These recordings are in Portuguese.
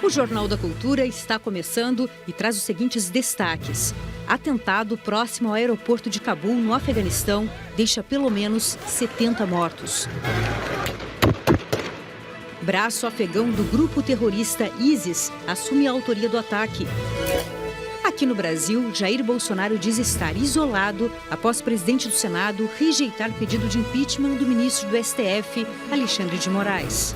O Jornal da Cultura está começando e traz os seguintes destaques. Atentado próximo ao aeroporto de Cabul, no Afeganistão, deixa pelo menos 70 mortos. Braço afegão do grupo terrorista ISIS assume a autoria do ataque. Aqui no Brasil, Jair Bolsonaro diz estar isolado após o presidente do Senado rejeitar pedido de impeachment do ministro do STF, Alexandre de Moraes.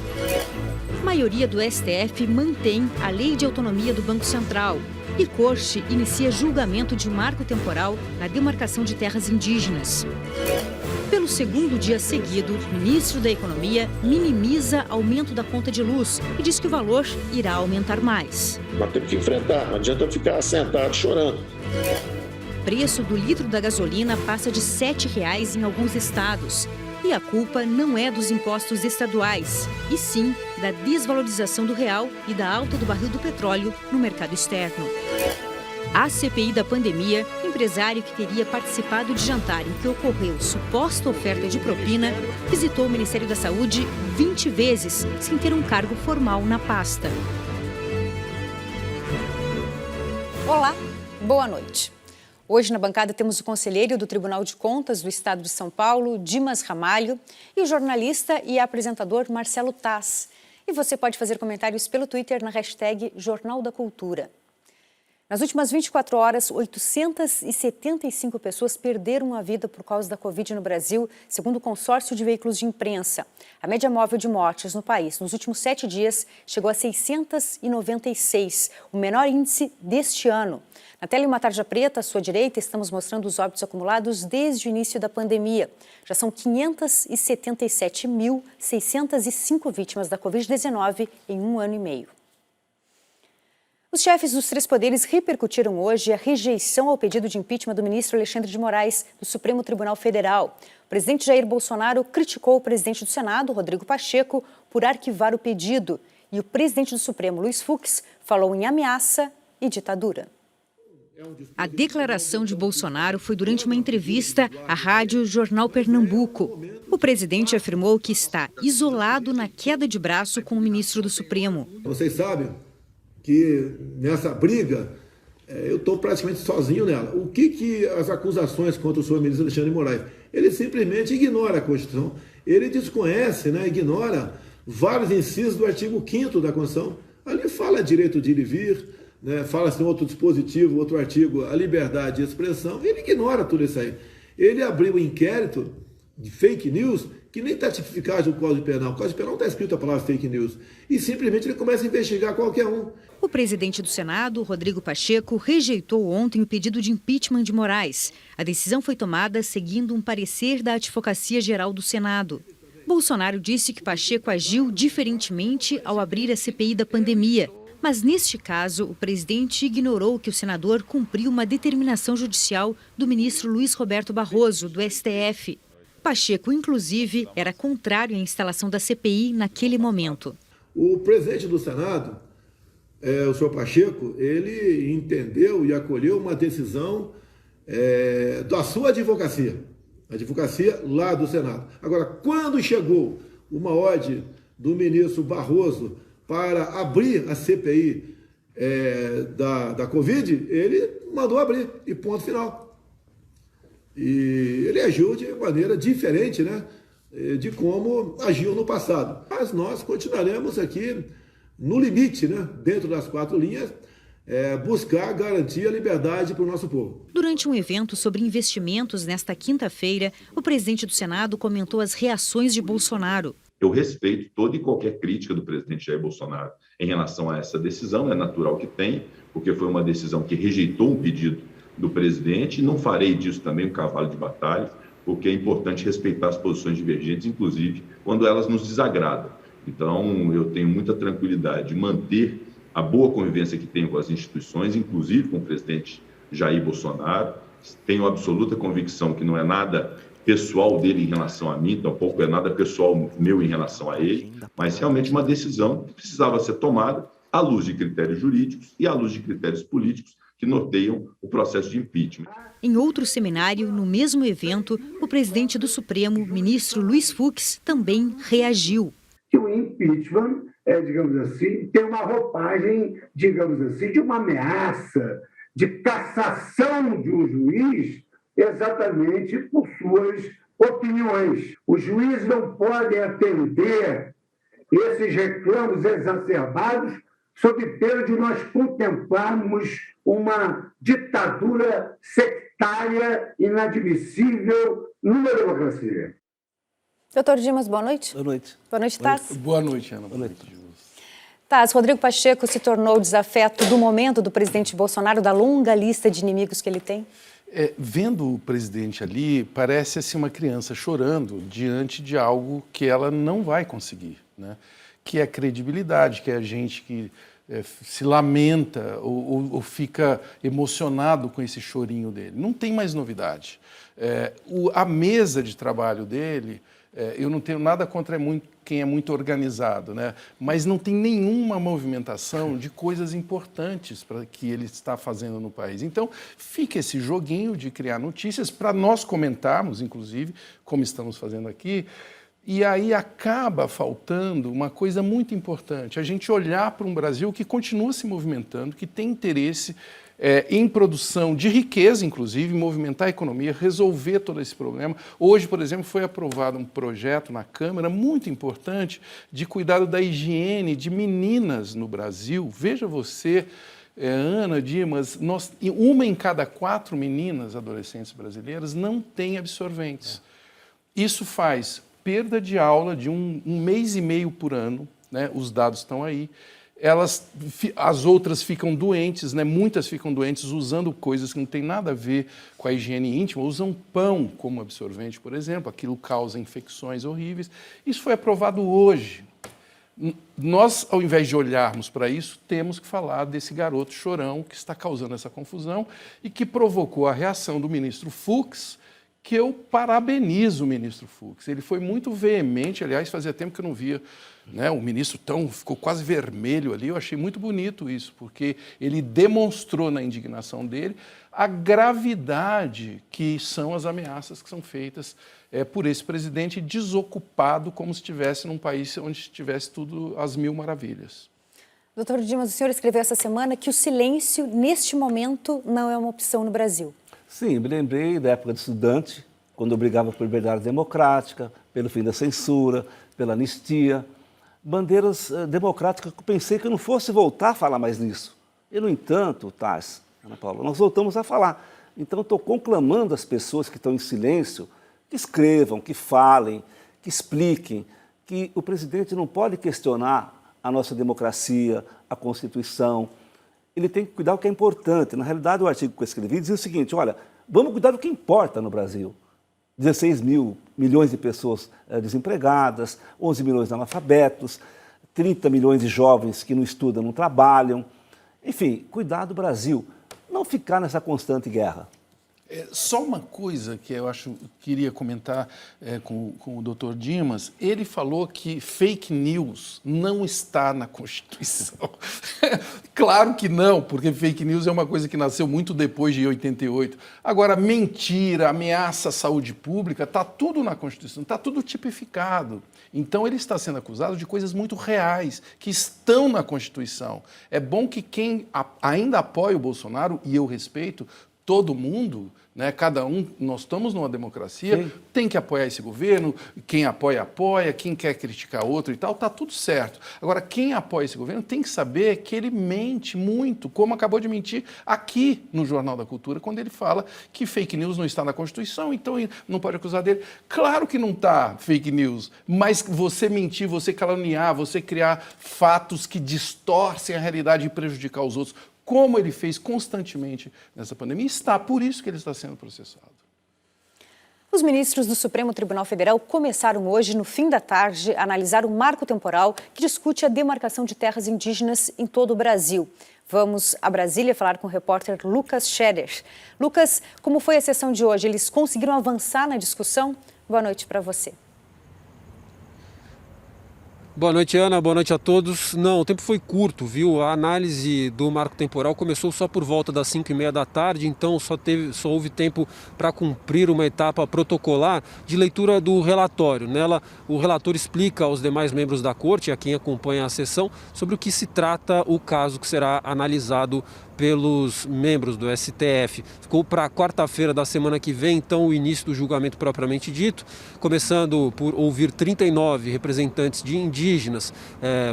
A maioria do STF mantém a lei de autonomia do Banco Central e Corte inicia julgamento de marco temporal na demarcação de terras indígenas. Pelo segundo dia seguido, o ministro da Economia minimiza aumento da conta de luz e diz que o valor irá aumentar mais. Nós temos que enfrentar, não adianta ficar sentado chorando. O preço do litro da gasolina passa de R$ 7,00 em alguns estados. E a culpa não é dos impostos estaduais, e sim da desvalorização do real e da alta do barril do petróleo no mercado externo. A CPI da pandemia, empresário que teria participado de jantar em que ocorreu suposta oferta de propina, visitou o Ministério da Saúde 20 vezes, sem ter um cargo formal na pasta. Olá, boa noite. Hoje na bancada temos o conselheiro do Tribunal de Contas do Estado de São Paulo, Dimas Ramalho, e o jornalista e apresentador Marcelo Taz. E você pode fazer comentários pelo Twitter na hashtag Jornal da Cultura. Nas últimas 24 horas, 875 pessoas perderam a vida por causa da Covid no Brasil, segundo o consórcio de veículos de imprensa. A média móvel de mortes no país nos últimos 7 dias chegou a 696, o menor índice deste ano. Na tela em uma tarja preta, à sua direita, estamos mostrando os óbitos acumulados desde o início da pandemia. Já são 577.605 vítimas da Covid-19 em 1 ano e meio. Os chefes dos 3 poderes repercutiram hoje a rejeição ao pedido de impeachment do ministro Alexandre de Moraes, do Supremo Tribunal Federal. O presidente Jair Bolsonaro criticou o presidente do Senado, Rodrigo Pacheco, por arquivar o pedido. E o presidente do Supremo, Luiz Fux, falou em ameaça e ditadura. A declaração de Bolsonaro foi durante uma entrevista à rádio Jornal Pernambuco. O presidente afirmou que está isolado na queda de braço com o ministro do Supremo. Vocês sabem que nessa briga eu estou praticamente sozinho nela. O que as acusações contra o senhor ministro Alexandre de Moraes? Ele simplesmente ignora a Constituição, ele desconhece, ignora vários incisos do artigo 5º da Constituição. Ali fala direito de ir e vir, fala-se em outro dispositivo, outro artigo, a liberdade de expressão. Ele ignora tudo isso aí. Ele abriu um inquérito de fake news que nem está tipificado no Código Penal. O Código Penal não está escrito a palavra fake news. E simplesmente ele começa a investigar qualquer um. O presidente do Senado, Rodrigo Pacheco, rejeitou ontem o pedido de impeachment de Moraes. A decisão foi tomada seguindo um parecer da Advocacia Geral do Senado. Bolsonaro disse que Pacheco agiu diferentemente ao abrir a CPI da pandemia. Mas, neste caso, o presidente ignorou que o senador cumpriu uma determinação judicial do ministro Luiz Roberto Barroso, do STF. Pacheco, inclusive, era contrário à instalação da CPI naquele momento. O presidente do Senado, o senhor Pacheco, ele entendeu e acolheu uma decisão da sua advocacia, a advocacia lá do Senado. Agora, quando chegou uma ordem do ministro Barroso para abrir a CPI da Covid, ele mandou abrir e ponto final. E ele agiu de maneira diferente, de como agiu no passado. Mas nós continuaremos aqui no limite, dentro das 4 linhas, buscar garantir a liberdade para o nosso povo. Durante um evento sobre investimentos nesta quinta-feira, o presidente do Senado comentou as reações de Bolsonaro. Eu respeito toda e qualquer crítica do presidente Jair Bolsonaro em relação a essa decisão, é natural que tem, porque foi uma decisão que rejeitou um pedido do presidente, e não farei disso também um cavalo de batalha, porque é importante respeitar as posições divergentes, inclusive quando elas nos desagradam. Então, eu tenho muita tranquilidade de manter a boa convivência que tenho com as instituições, inclusive com o presidente Jair Bolsonaro. Tenho absoluta convicção que não é nada pessoal dele em relação a mim, tampouco é nada pessoal meu em relação a ele, mas realmente uma decisão que precisava ser tomada à luz de critérios jurídicos e à luz de critérios políticos que norteiam o processo de impeachment. Em outro seminário, no mesmo evento, o presidente do Supremo, ministro Luiz Fux, também reagiu. que o impeachment, digamos assim, tem uma roupagem, digamos assim, de uma ameaça de cassação de um juiz exatamente por suas opiniões. Os juízes não podem atender esses reclamos exacerbados sob pena de nós contemplarmos uma ditadura sectária inadmissível numa democracia. Doutor Dimas, boa noite. Boa noite. Boa noite, Tass. Boa noite, Ana. Boa noite. Tass, Rodrigo Pacheco se tornou o desafeto do momento do presidente Bolsonaro, da longa lista de inimigos que ele tem? Vendo o presidente ali, parece assim uma criança chorando diante de algo que ela não vai conseguir, né? Que é a credibilidade, que é a gente que se lamenta ou fica emocionado com esse chorinho dele. Não tem mais novidade. A mesa de trabalho dele, eu não tenho nada contra quem é muito organizado, né? Mas não tem nenhuma movimentação de coisas importantes para que ele está fazendo no país. Então, fica esse joguinho de criar notícias para nós comentarmos, inclusive, como estamos fazendo aqui. E aí acaba faltando uma coisa muito importante, a gente olhar para um Brasil que continua se movimentando, que tem interesse em produção de riqueza, inclusive, movimentar a economia, resolver todo esse problema. Hoje, por exemplo, foi aprovado um projeto na Câmara muito importante de cuidado da higiene de meninas no Brasil. Veja você, Ana, Dimas, uma em cada 4 meninas adolescentes brasileiras não tem absorventes. Isso faz perda de aula de um mês e meio por ano, né? Os dados estão aí. As outras ficam doentes, né? Muitas ficam doentes usando coisas que não tem nada a ver com a higiene íntima, usam pão como absorvente, por exemplo, aquilo causa infecções horríveis. Isso foi aprovado hoje. Nós, ao invés de olharmos para isso, temos que falar desse garoto chorão que está causando essa confusão e que provocou a reação do ministro Fux, que eu parabenizo o ministro Fux. Ele foi muito veemente, aliás, fazia tempo que eu não via, né, o ministro ficou quase vermelho ali. Eu achei muito bonito isso, porque ele demonstrou na indignação dele a gravidade que são as ameaças que são feitas por esse presidente desocupado, como se estivesse num país onde estivesse tudo às mil maravilhas. Doutor Dimas, o senhor escreveu essa semana que o silêncio, neste momento, não é uma opção no Brasil. Sim, me lembrei da época de estudante, quando eu brigava por liberdade democrática, pelo fim da censura, pela anistia. Bandeiras democráticas que eu pensei que eu não fosse voltar a falar mais nisso. E, no entanto, Tass, Ana Paula, nós voltamos a falar. Então, estou conclamando as pessoas que estão em silêncio, que escrevam, que falem, que expliquem, que o presidente não pode questionar a nossa democracia, a Constituição. Ele tem que cuidar do que é importante. Na realidade, o artigo que eu escrevi dizia o seguinte: olha, vamos cuidar do que importa no Brasil. 16 milhões de pessoas desempregadas, 11 milhões de analfabetos, 30 milhões de jovens que não estudam, não trabalham. Enfim, cuidar do Brasil, não ficar nessa constante guerra. Só uma coisa que eu queria comentar com o doutor Dimas. Ele falou que fake news não está na Constituição. Claro que não, porque fake news é uma coisa que nasceu muito depois de 88. Agora, mentira, ameaça à saúde pública, está tudo na Constituição, está tudo tipificado. Então, ele está sendo acusado de coisas muito reais, que estão na Constituição. É bom que quem ainda apoia o Bolsonaro, e eu respeito, todo mundo, né, cada um, nós estamos numa democracia, sim, tem que apoiar esse governo, quem apoia, apoia, quem quer criticar outro e tal, está tudo certo. Agora, quem apoia esse governo tem que saber que ele mente muito, como acabou de mentir aqui no Jornal da Cultura, quando ele fala que fake news não está na Constituição, então não pode acusar dele. Claro que não está fake news, mas você mentir, você caluniar, você criar fatos que distorcem a realidade e prejudicar os outros, como ele fez constantemente nessa pandemia, por isso que ele está sendo processado. Os ministros do Supremo Tribunal Federal começaram hoje, no fim da tarde, a analisar o marco temporal que discute a demarcação de terras indígenas em todo o Brasil. Vamos a Brasília falar com o repórter Lucas Scherer. Lucas, como foi a sessão de hoje? Eles conseguiram avançar na discussão? Boa noite para você. Boa noite, Ana. Boa noite a todos. Não, o tempo foi curto, viu? A análise do marco temporal começou só por volta das 5h30 da tarde, então só houve tempo para cumprir uma etapa protocolar de leitura do relatório. Nela, o relator explica aos demais membros da corte, a quem acompanha a sessão, sobre o que se trata o caso que será analisado pelos membros do STF. Ficou para quarta-feira da semana que vem, então, o início do julgamento propriamente dito, começando por ouvir 39 representantes de indígenas,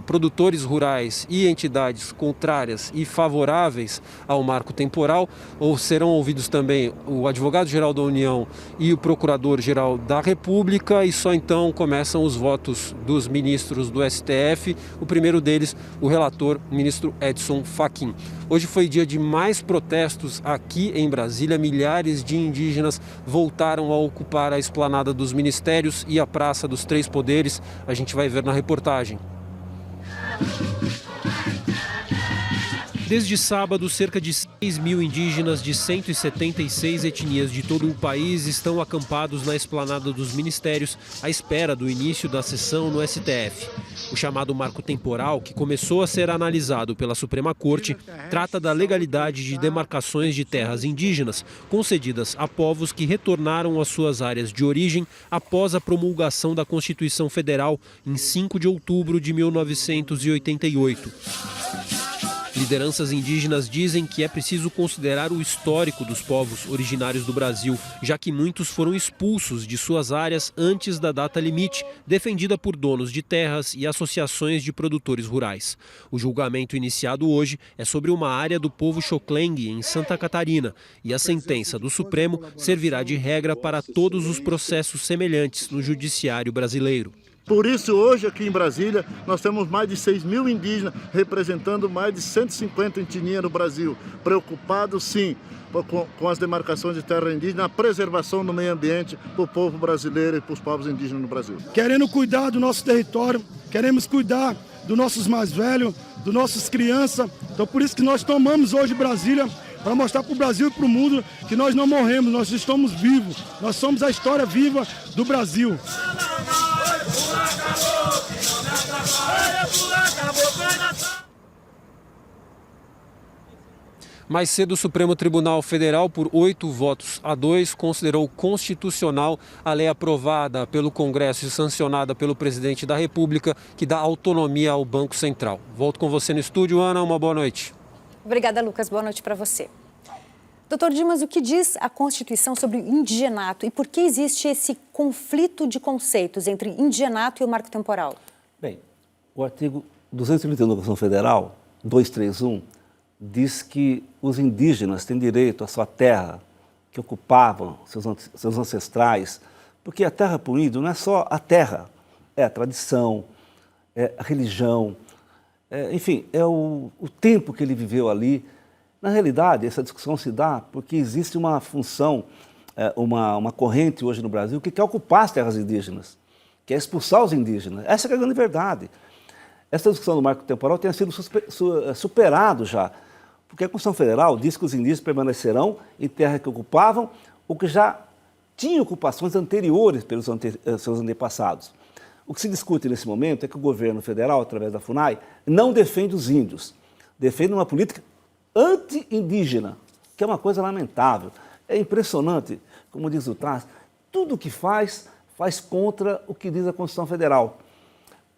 produtores rurais e entidades contrárias e favoráveis ao marco temporal. Ou serão ouvidos também o advogado-geral da União e o procurador-geral da República, e só então começam os votos dos ministros do STF, o primeiro deles, o relator, ministro Edson Fachin. Hoje foi dia de mais protestos aqui em Brasília. Milhares de indígenas voltaram a ocupar a esplanada dos ministérios e a Praça dos Três Poderes. A gente vai ver na reportagem. Desde sábado, cerca de 6.000 indígenas de 176 etnias de todo o país estão acampados na esplanada dos ministérios à espera do início da sessão no STF. O chamado marco temporal, que começou a ser analisado pela Suprema Corte, trata da legalidade de demarcações de terras indígenas concedidas a povos que retornaram às suas áreas de origem após a promulgação da Constituição Federal em 5 de outubro de 1988. Lideranças indígenas dizem que é preciso considerar o histórico dos povos originários do Brasil, já que muitos foram expulsos de suas áreas antes da data limite, defendida por donos de terras e associações de produtores rurais. O julgamento iniciado hoje é sobre uma área do povo Xoklengue, em Santa Catarina, e a sentença do Supremo servirá de regra para todos os processos semelhantes no judiciário brasileiro. Por isso, hoje aqui em Brasília, nós temos mais de 6.000 indígenas representando mais de 150 etnias no Brasil, preocupados sim com as demarcações de terra indígena, a preservação do meio ambiente para o povo brasileiro e para os povos indígenas no Brasil. Querendo cuidar do nosso território, queremos cuidar dos nossos mais velhos, dos nossas crianças. Então por isso que nós tomamos hoje Brasília, para mostrar para o Brasil e para o mundo que nós não morremos, nós estamos vivos, nós somos a história viva do Brasil. Mais cedo, o Supremo Tribunal Federal, por 8-2, considerou constitucional a lei aprovada pelo Congresso e sancionada pelo presidente da República, que dá autonomia ao Banco Central. Volto com você no estúdio, Ana. Uma boa noite. Obrigada, Lucas. Boa noite para você. Doutor Dimas, o que diz a Constituição sobre o indigenato e por que existe esse conflito de conceitos entre indigenato e o marco temporal? Bem, o artigo 231 da Constituição Federal, 231, diz que os indígenas têm direito à sua terra, que ocupavam seus ancestrais, porque a terra para o índio não é só a terra, é a tradição, é a religião, enfim, é o tempo que ele viveu ali. Na realidade, essa discussão se dá porque existe uma função, uma corrente hoje no Brasil que quer ocupar as terras indígenas, quer expulsar os indígenas. Essa é a grande verdade. Essa discussão do marco temporal tem sido superado já, porque a Constituição Federal diz que os indígenas permanecerão em terra que ocupavam ou que já tinham ocupações anteriores pelos seus antepassados. O que se discute nesse momento é que o governo federal, através da FUNAI, não defende os índios, defende uma política anti-indígena, que é uma coisa lamentável. É impressionante, como diz o Taz, tudo o que faz contra o que diz a Constituição Federal.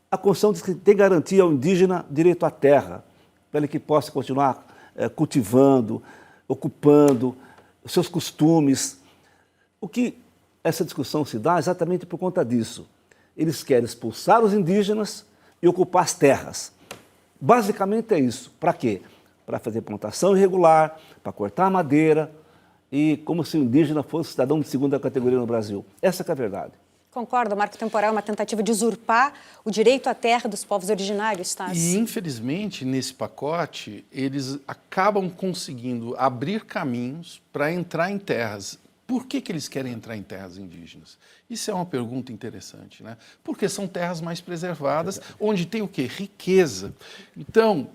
A Constituição diz que tem garantia ao indígena direito à terra, para ele que possa continuar cultivando, ocupando os seus costumes. O que essa discussão se dá exatamente por conta disso. Eles querem expulsar os indígenas e ocupar as terras. Basicamente é isso. Para quê? Para fazer plantação irregular, para cortar madeira, e como se o indígena fosse cidadão de segunda categoria no Brasil. Essa que é a verdade. Concordo, o marco temporal é uma tentativa de usurpar o direito à terra dos povos originários, tá? E, infelizmente, nesse pacote, eles acabam conseguindo abrir caminhos para entrar em terras. Por que eles querem entrar em terras indígenas? Isso é uma pergunta interessante, né? Porque são terras mais preservadas, onde tem o quê? Riqueza. Então,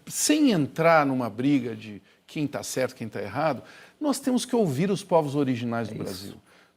sem entrar numa briga de quem está certo, quem está errado, nós temos que ouvir os povos originários do Brasil.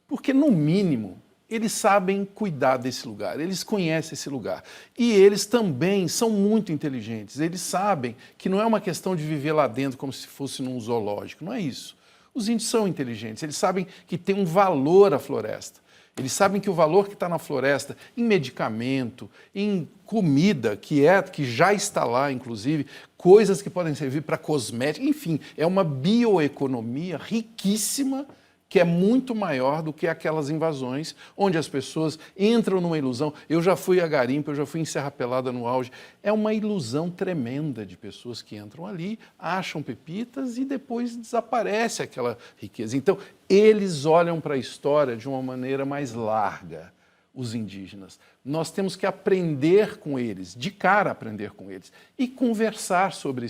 Porque, no mínimo, eles sabem cuidar desse lugar, eles conhecem esse lugar. E eles também são muito inteligentes, eles sabem que não é uma questão de viver lá dentro como se fosse num zoológico, não é isso. Os índios são inteligentes, eles sabem que tem um valor a floresta. Eles sabem que o valor que está na floresta, em medicamento, em comida, que já está lá, inclusive, coisas que podem servir para cosmética, enfim, é uma bioeconomia riquíssima, que é muito maior do que aquelas invasões onde as pessoas entram numa ilusão. Eu já fui a garimpo, eu já fui em Serra Pelada no auge. É uma ilusão tremenda de pessoas que entram ali, acham pepitas e depois desaparece aquela riqueza. Então, eles olham para a história de uma maneira mais larga, os indígenas. Nós temos que aprender com eles, de cara aprender com eles, e conversar sobre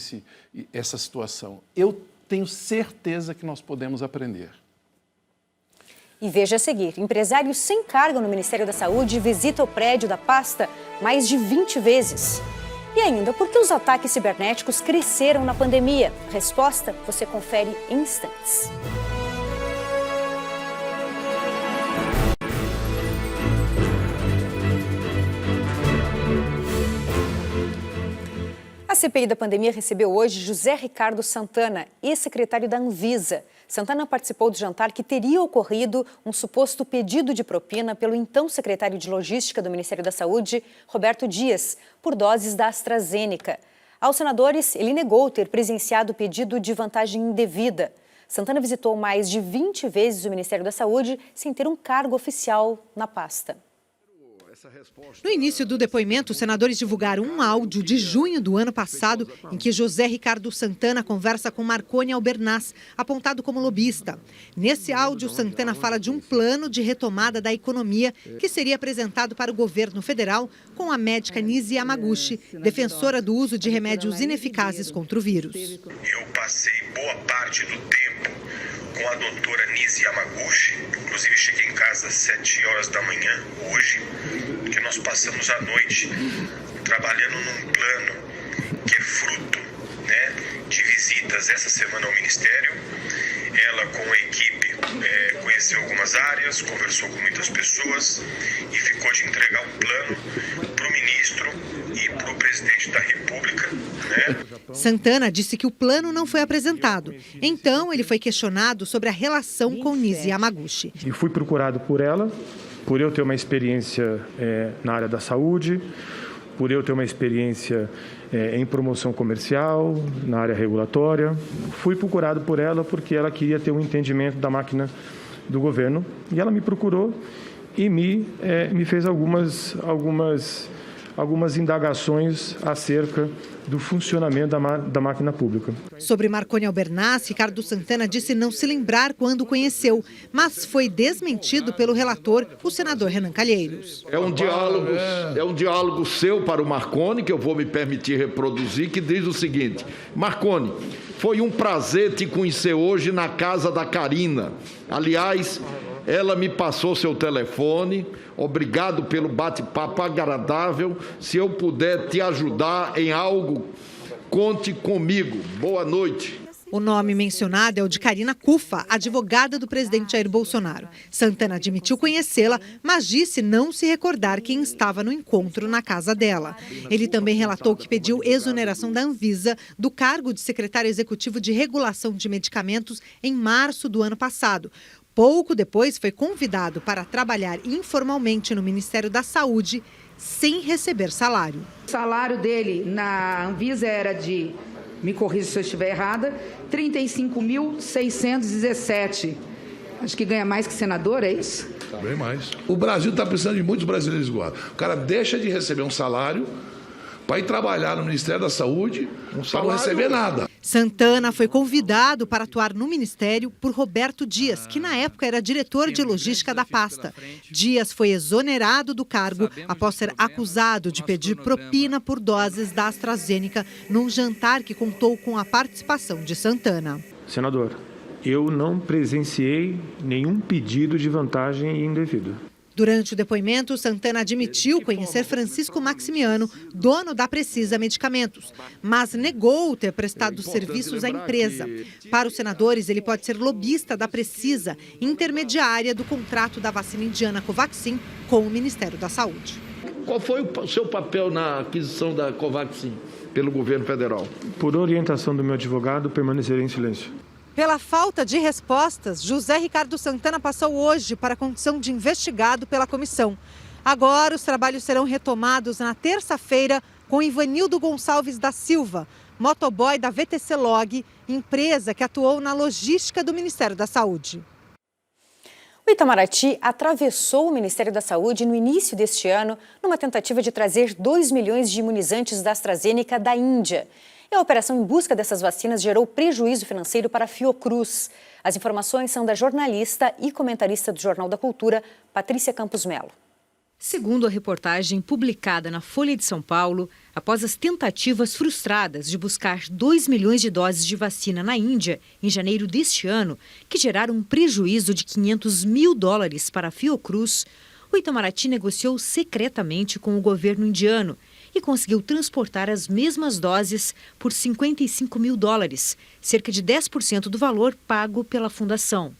essa situação. Eu tenho certeza que nós podemos aprender. E veja a seguir, empresário sem cargo no Ministério da Saúde visita o prédio da pasta mais de 20 vezes. E ainda, por que os ataques cibernéticos cresceram na pandemia? Resposta você confere em instantes. A CPI da pandemia recebeu hoje José Ricardo Santana, ex-secretário da Anvisa. Santana participou do jantar que teria ocorrido um suposto pedido de propina pelo então secretário de Logística do Ministério da Saúde, Roberto Dias, por doses da AstraZeneca. Aos senadores, ele negou ter presenciado o pedido de vantagem indevida. Santana visitou mais de 20 vezes o Ministério da Saúde sem ter um cargo oficial na pasta. No início do depoimento, os senadores divulgaram um áudio de junho do ano passado em que José Ricardo Santana conversa com Marconi Albernaz, apontado como lobista. Nesse áudio, Santana fala de um plano de retomada da economia que seria apresentado para o governo federal com a médica Nise Yamaguchi, defensora do uso de remédios ineficazes contra o vírus. Eu passei boa parte do tempo com a doutora Nise Yamaguchi, inclusive cheguei em casa às 7 horas da manhã hoje, porque nós passamos a noite trabalhando num plano que é fruto, de visitas essa semana ao Ministério. Ela com a equipe conheceu algumas áreas, conversou com muitas pessoas e ficou de entregar um plano para o ministro e para o presidente da República. Santana disse que o plano não foi apresentado. Então, ele foi questionado sobre a relação com Nise Yamaguchi. E fui procurado por ela, por eu ter uma experiência na área da saúde, por eu ter uma experiência em promoção comercial, na área regulatória. Fui procurado por ela porque ela queria ter um entendimento da máquina do governo. E ela me procurou e me fez algumas indagações acerca do funcionamento da máquina pública. Sobre Marconi Albernaz, Ricardo Santana disse não se lembrar quando o conheceu, mas foi desmentido pelo relator, o senador Renan Calheiros. É um diálogo seu para o Marconi, que eu vou me permitir reproduzir, que diz o seguinte: Marconi, foi um prazer te conhecer hoje na casa da Karina. Aliás, ela me passou seu telefone. Obrigado pelo bate-papo agradável. Se eu puder te ajudar em algo, conte comigo. Boa noite. O nome mencionado é o de Karina Cufa, advogada do presidente Jair Bolsonaro. Santana admitiu conhecê-la, mas disse não se recordar quem estava no encontro na casa dela. Ele também relatou que pediu exoneração da Anvisa do cargo de secretário executivo de regulação de medicamentos em março do ano passado. Pouco depois, foi convidado para trabalhar informalmente no Ministério da Saúde, sem receber salário. O salário dele na Anvisa era de, me corrija se eu estiver errada, 35.617. Acho que ganha mais que senador, é isso? Bem mais. O Brasil está precisando de muitos brasileiros igual. O cara deixa de receber um salário para ir trabalhar no Ministério da Saúde para não receber nada. Santana foi convidado para atuar no Ministério por Roberto Dias, que na época era diretor de logística da pasta. Dias foi exonerado do cargo após ser acusado de pedir propina por doses da AstraZeneca num jantar que contou com a participação de Santana. Senador, eu não presenciei nenhum pedido de vantagem indevida. Durante o depoimento, Santana admitiu conhecer Francisco Maximiano, dono da Precisa Medicamentos, mas negou ter prestado serviços à empresa. Para os senadores, ele pode ser lobista da Precisa, intermediária do contrato da vacina indiana Covaxin com o Ministério da Saúde. Qual foi o seu papel na aquisição da Covaxin pelo governo federal? Por orientação do meu advogado, permanecerei em silêncio. Pela falta de respostas, José Ricardo Santana passou hoje para a condição de investigado pela comissão. Agora, os trabalhos serão retomados na terça-feira com Ivanildo Gonçalves da Silva, motoboy da VTC Log, empresa que atuou na logística do Ministério da Saúde. O Itamaraty atravessou o Ministério da Saúde no início deste ano numa tentativa de trazer 2 milhões de imunizantes da AstraZeneca da Índia. E a operação em busca dessas vacinas gerou prejuízo financeiro para a Fiocruz. As informações são da jornalista e comentarista do Jornal da Cultura, Patrícia Campos Melo. Segundo a reportagem publicada na Folha de São Paulo, após as tentativas frustradas de buscar 2 milhões de doses de vacina na Índia em janeiro deste ano, que geraram um prejuízo de $500 mil para a Fiocruz, o Itamaraty negociou secretamente com o governo indiano e conseguiu transportar as mesmas doses por $55 mil, cerca de 10% do valor pago pela fundação.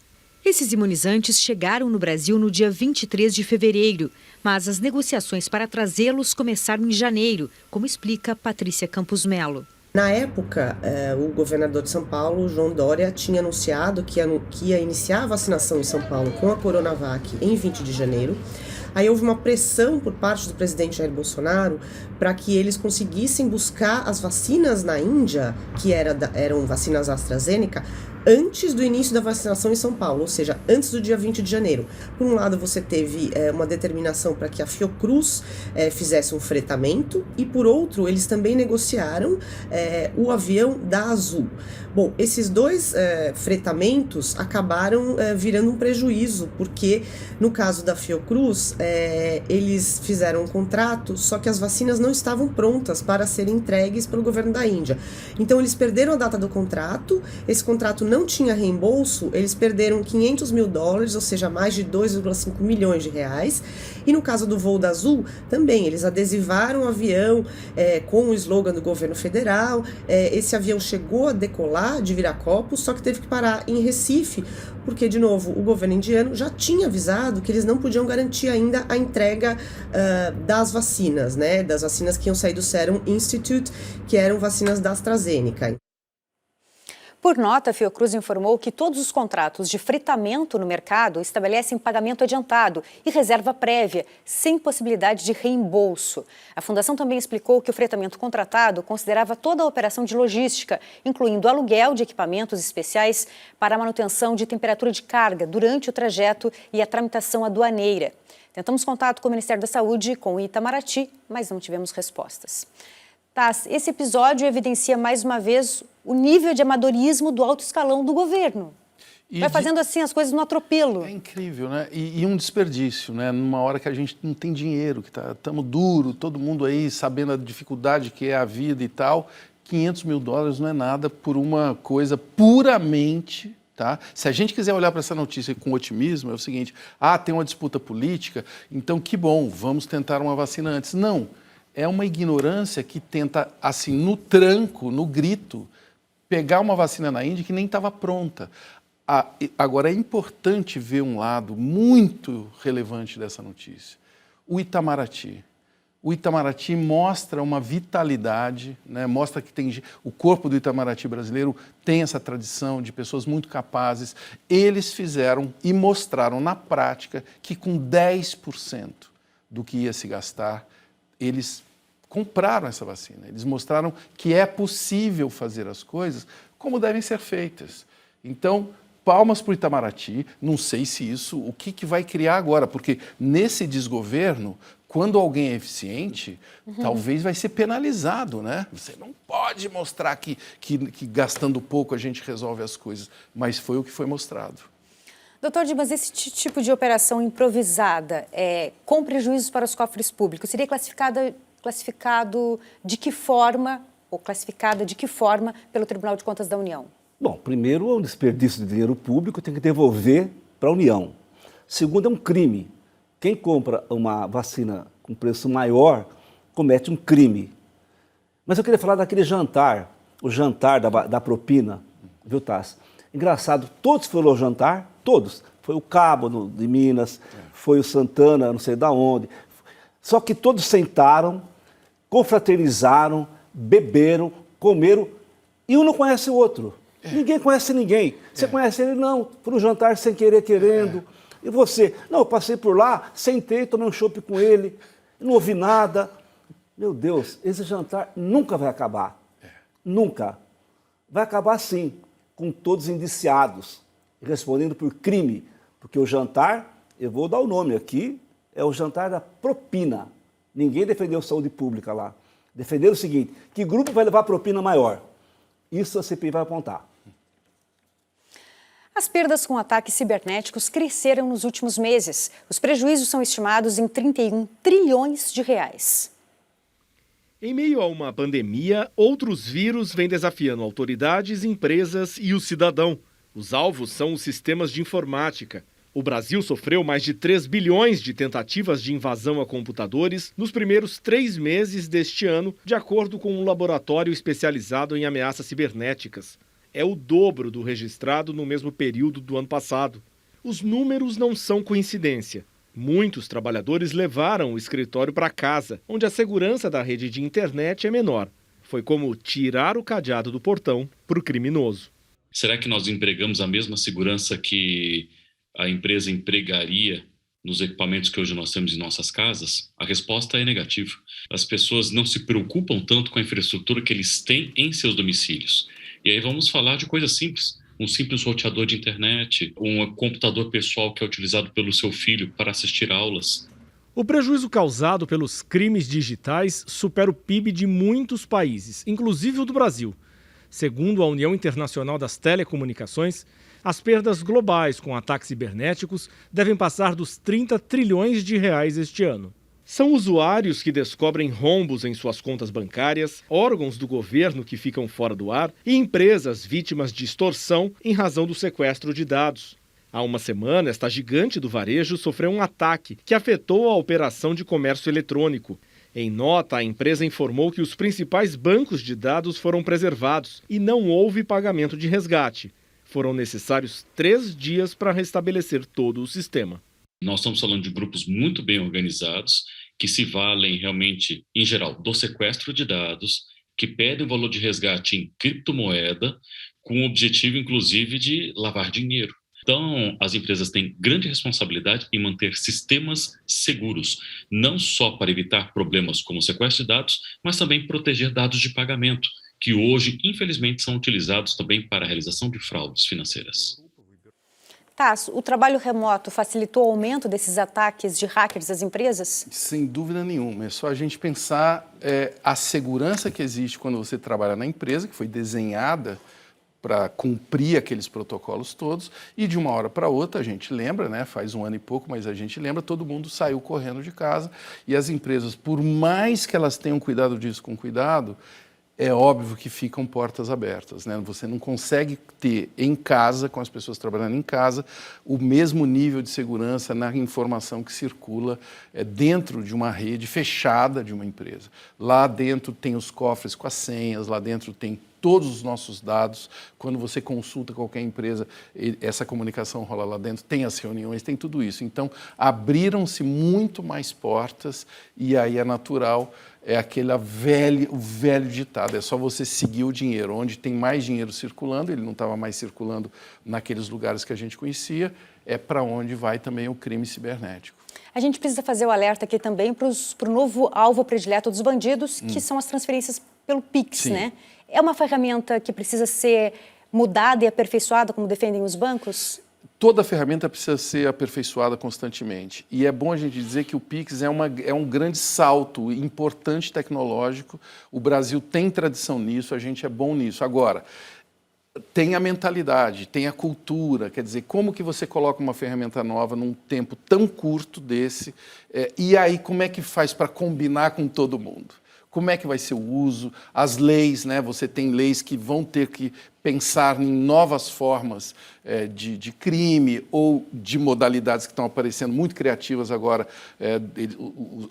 Esses imunizantes chegaram no Brasil no dia 23 de fevereiro, mas as negociações para trazê-los começaram em janeiro, como explica Patrícia Campos Melo. Na época, o governador de São Paulo, João Dória, tinha anunciado que ia iniciar a vacinação em São Paulo com a Coronavac em 20 de janeiro. Aí houve uma pressão por parte do presidente Jair Bolsonaro para que eles conseguissem buscar as vacinas na Índia, que eram vacinas AstraZeneca, antes do início da vacinação em São Paulo, ou seja, antes do dia 20 de janeiro. Por um lado, você teve uma determinação para que a Fiocruz fizesse um fretamento e, por outro, eles também negociaram o avião da Azul. Bom, esses dois fretamentos acabaram virando um prejuízo, porque no caso da Fiocruz, eles fizeram um contrato, só que as vacinas não estavam prontas para serem entregues pelo governo da Índia. Então, eles perderam a data do contrato, esse contrato não tinha reembolso, eles perderam $500 mil, ou seja, mais de 2,5 milhões de reais. E no caso do voo da Azul, também, eles adesivaram o avião com o slogan do governo federal. Esse avião chegou a decolar de Viracopos, só que teve que parar em Recife, porque, de novo, o governo indiano já tinha avisado que eles não podiam garantir ainda a entrega das vacinas, né? Das vacinas que iam sair do Serum Institute, que eram vacinas da AstraZeneca. Por nota, a Fiocruz informou que todos os contratos de fretamento no mercado estabelecem pagamento adiantado e reserva prévia, sem possibilidade de reembolso. A Fundação também explicou que o fretamento contratado considerava toda a operação de logística, incluindo aluguel de equipamentos especiais para a manutenção de temperatura de carga durante o trajeto e a tramitação aduaneira. Tentamos contato com o Ministério da Saúde e com o Itamaraty, mas não tivemos respostas. Tass, esse episódio evidencia mais uma vez o nível de amadorismo do alto escalão do governo. Vai fazendo assim as coisas no atropelo. É incrível, né? E um desperdício, né? Numa hora que a gente não tem dinheiro, que estamos duro, todo mundo aí sabendo a dificuldade que é a vida e tal. $500 mil não é nada por uma coisa puramente... Tá? Se a gente quiser olhar para essa notícia com otimismo, é o seguinte, tem uma disputa política, então que bom, vamos tentar uma vacina antes. Não, é uma ignorância que tenta, assim, no tranco, no grito, pegar uma vacina na Índia que nem estava pronta. Agora, é importante ver um lado muito relevante dessa notícia. O Itamaraty. O Itamaraty mostra uma vitalidade, né? Mostra que o corpo do Itamaraty brasileiro tem essa tradição de pessoas muito capazes. Eles fizeram e mostraram na prática que com 10% do que ia se gastar, eles compraram essa vacina. Eles mostraram que é possível fazer as coisas como devem ser feitas. Então, palmas para o Itamaraty. Não sei se o que vai criar agora, porque nesse desgoverno, quando alguém é eficiente, talvez vai ser penalizado, né? Você não pode mostrar que gastando pouco a gente resolve as coisas, mas foi o que foi mostrado. Doutor Dimas, esse tipo de operação improvisada, com prejuízos para os cofres públicos, seria classificado de que forma, ou classificada de que forma pelo Tribunal de Contas da União? Bom, primeiro, é um desperdício de dinheiro público, tem que devolver para a União. Segundo, é um crime. Quem compra uma vacina com preço maior comete um crime. Mas eu queria falar daquele jantar, o jantar da propina, viu, Tassi? Engraçado, todos foram ao jantar, todos. Foi o Cabo de Minas, foi o Santana, não sei de onde. Só que todos sentaram, confraternizaram, beberam, comeram, e um não conhece o outro. Ninguém conhece ninguém. Você conhece ele? Não. Foi um jantar sem querer, querendo. E você? Não, eu passei por lá, sentei, tomei um chopp com ele, não ouvi nada. Meu Deus, esse jantar nunca vai acabar. Nunca. Vai acabar sim, com todos indiciados, respondendo por crime. Porque o jantar, eu vou dar o nome aqui, é o jantar da propina. Ninguém defendeu saúde pública lá. Defenderam o seguinte, que grupo vai levar propina maior? Isso a CPI vai apontar. As perdas com ataques cibernéticos cresceram nos últimos meses. Os prejuízos são estimados em 31 trilhões de reais. Em meio a uma pandemia, outros vírus vêm desafiando autoridades, empresas e o cidadão. Os alvos são os sistemas de informática. O Brasil sofreu mais de 3 bilhões de tentativas de invasão a computadores nos primeiros 3 meses deste ano, de acordo com um laboratório especializado em ameaças cibernéticas. É o dobro do registrado no mesmo período do ano passado. Os números não são coincidência. Muitos trabalhadores levaram o escritório para casa, onde a segurança da rede de internet é menor. Foi como tirar o cadeado do portão para o criminoso. Será que nós empregamos a mesma segurança que a empresa empregaria nos equipamentos que hoje nós temos em nossas casas? A resposta é negativa. As pessoas não se preocupam tanto com a infraestrutura que eles têm em seus domicílios. E aí vamos falar de coisas simples. Um simples roteador de internet, um computador pessoal que é utilizado pelo seu filho para assistir aulas. O prejuízo causado pelos crimes digitais supera o PIB de muitos países, inclusive o do Brasil. Segundo a União Internacional das Telecomunicações, as perdas globais com ataques cibernéticos devem passar dos 30 trilhões de reais este ano. São usuários que descobrem rombos em suas contas bancárias, órgãos do governo que ficam fora do ar e empresas vítimas de extorsão em razão do sequestro de dados. Há uma semana, esta gigante do varejo sofreu um ataque que afetou a operação de comércio eletrônico. Em nota, a empresa informou que os principais bancos de dados foram preservados e não houve pagamento de resgate. Foram necessários 3 dias para restabelecer todo o sistema. Nós estamos falando de grupos muito bem organizados, que se valem realmente, em geral, do sequestro de dados, que pedem o valor de resgate em criptomoeda, com o objetivo, inclusive, de lavar dinheiro. Então, as empresas têm grande responsabilidade em manter sistemas seguros, não só para evitar problemas como o sequestro de dados, mas também proteger dados de pagamento, que hoje, infelizmente, são utilizados também para a realização de fraudes financeiras. Tasso, o trabalho remoto facilitou o aumento desses ataques de hackers às empresas? Sem dúvida nenhuma. É só a gente pensar a segurança que existe quando você trabalha na empresa, que foi desenhada para cumprir aqueles protocolos todos, e de uma hora para outra, a gente lembra, né, faz 1 ano e pouco, mas a gente lembra, todo mundo saiu correndo de casa, e as empresas, por mais que elas tenham cuidado disso com cuidado, é óbvio que ficam portas abertas, né? Você não consegue ter em casa, com as pessoas trabalhando em casa, o mesmo nível de segurança na informação que circula dentro de uma rede fechada de uma empresa. Lá dentro tem os cofres com as senhas, lá dentro tem todos os nossos dados. Quando você consulta qualquer empresa, essa comunicação rola lá dentro, tem as reuniões, tem tudo isso. Então, abriram-se muito mais portas e aí é natural. É o velho ditado, é só você seguir o dinheiro. Onde tem mais dinheiro circulando, ele não estava mais circulando naqueles lugares que a gente conhecia, é para onde vai também o crime cibernético. A gente precisa fazer o alerta aqui também para o novo alvo predileto dos bandidos, que são as transferências pelo Pix, Sim. né? É uma ferramenta que precisa ser mudada e aperfeiçoada, como defendem os bancos? Toda ferramenta precisa ser aperfeiçoada constantemente. E é bom a gente dizer que o Pix é um grande salto importante tecnológico. O Brasil tem tradição nisso, a gente é bom nisso. Agora, tem a mentalidade, tem a cultura, quer dizer, como que você coloca uma ferramenta nova num tempo tão curto desse, e aí como é que faz para combinar com todo mundo? como é que vai ser o uso, as leis, né? Você tem leis que vão ter que pensar em novas formas de crime ou de modalidades que estão aparecendo muito criativas agora.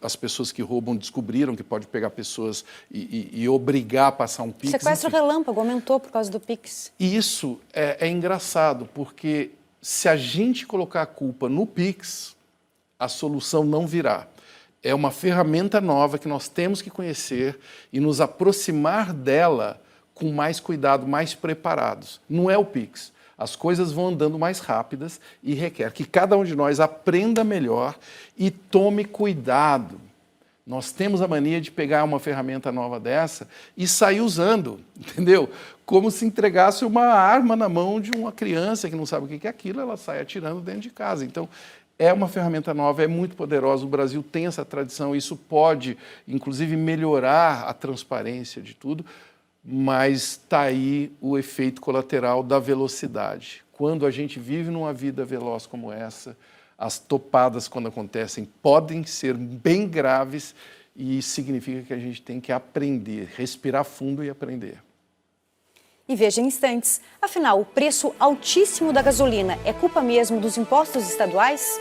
As pessoas que roubam descobriram que pode pegar pessoas e obrigar a passar um Pix. Sequestro relâmpago aumentou por causa do Pix. E isso é engraçado, porque se a gente colocar a culpa no Pix, a solução não virá. É uma ferramenta nova que nós temos que conhecer e nos aproximar dela com mais cuidado, mais preparados. Não é o Pix. As coisas vão andando mais rápidas e requer que cada um de nós aprenda melhor e tome cuidado. Nós temos a mania de pegar uma ferramenta nova dessa e sair usando, entendeu? Como se entregasse uma arma na mão de uma criança que não sabe o que é aquilo, ela sai atirando dentro de casa. Então, é uma ferramenta nova, é muito poderosa, o Brasil tem essa tradição, isso pode, inclusive, melhorar a transparência de tudo, mas está aí o efeito colateral da velocidade. Quando a gente vive numa vida veloz como essa, as topadas, quando acontecem, podem ser bem graves e significa que a gente tem que aprender, respirar fundo e aprender. E veja em instantes, afinal, o preço altíssimo da gasolina é culpa mesmo dos impostos estaduais?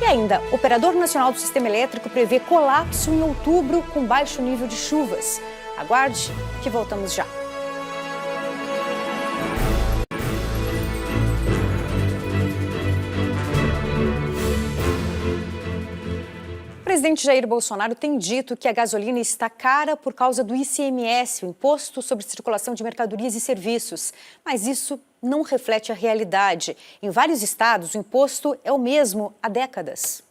E ainda, o Operador Nacional do Sistema Elétrico prevê colapso em outubro com baixo nível de chuvas. Aguarde que voltamos já. O presidente Jair Bolsonaro tem dito que a gasolina está cara por causa do ICMS, o Imposto sobre Circulação de Mercadorias e Serviços. Mas isso não reflete a realidade. Em vários estados, o imposto é o mesmo há décadas.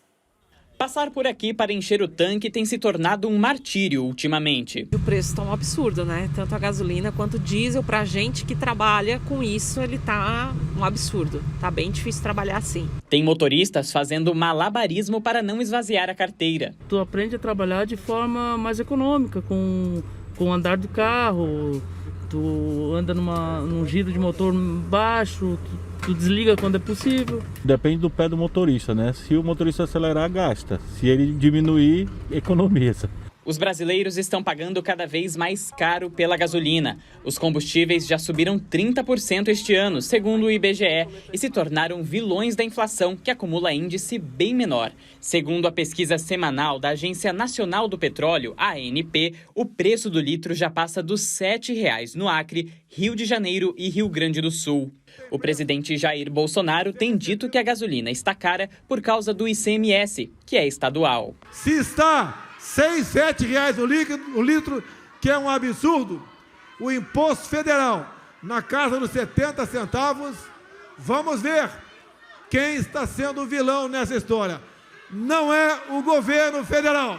Passar por aqui para encher o tanque tem se tornado um martírio ultimamente. O preço está um absurdo, né? Tanto a gasolina quanto o diesel, para a gente que trabalha com isso, ele tá um absurdo. Tá bem difícil trabalhar assim. Tem motoristas fazendo malabarismo para não esvaziar a carteira. Tu aprende a trabalhar de forma mais econômica, com o andar do carro, tu anda num giro de motor baixo, tu desliga quando é possível. Depende do pé do motorista, né? Se o motorista acelerar, gasta. Se ele diminuir, economiza. Os brasileiros estão pagando cada vez mais caro pela gasolina. Os combustíveis já subiram 30% este ano, segundo o IBGE, e se tornaram vilões da inflação, que acumula índice bem menor. Segundo a pesquisa semanal da Agência Nacional do Petróleo, a ANP, o preço do litro já passa dos R$ 7,00 no Acre, Rio de Janeiro e Rio Grande do Sul. O presidente Jair Bolsonaro tem dito que a gasolina está cara por causa do ICMS, que é estadual. Se está R$ 6, R$ 7 o litro, que é um absurdo, o imposto federal na casa dos 70 centavos, vamos ver quem está sendo o vilão nessa história. Não é o governo federal.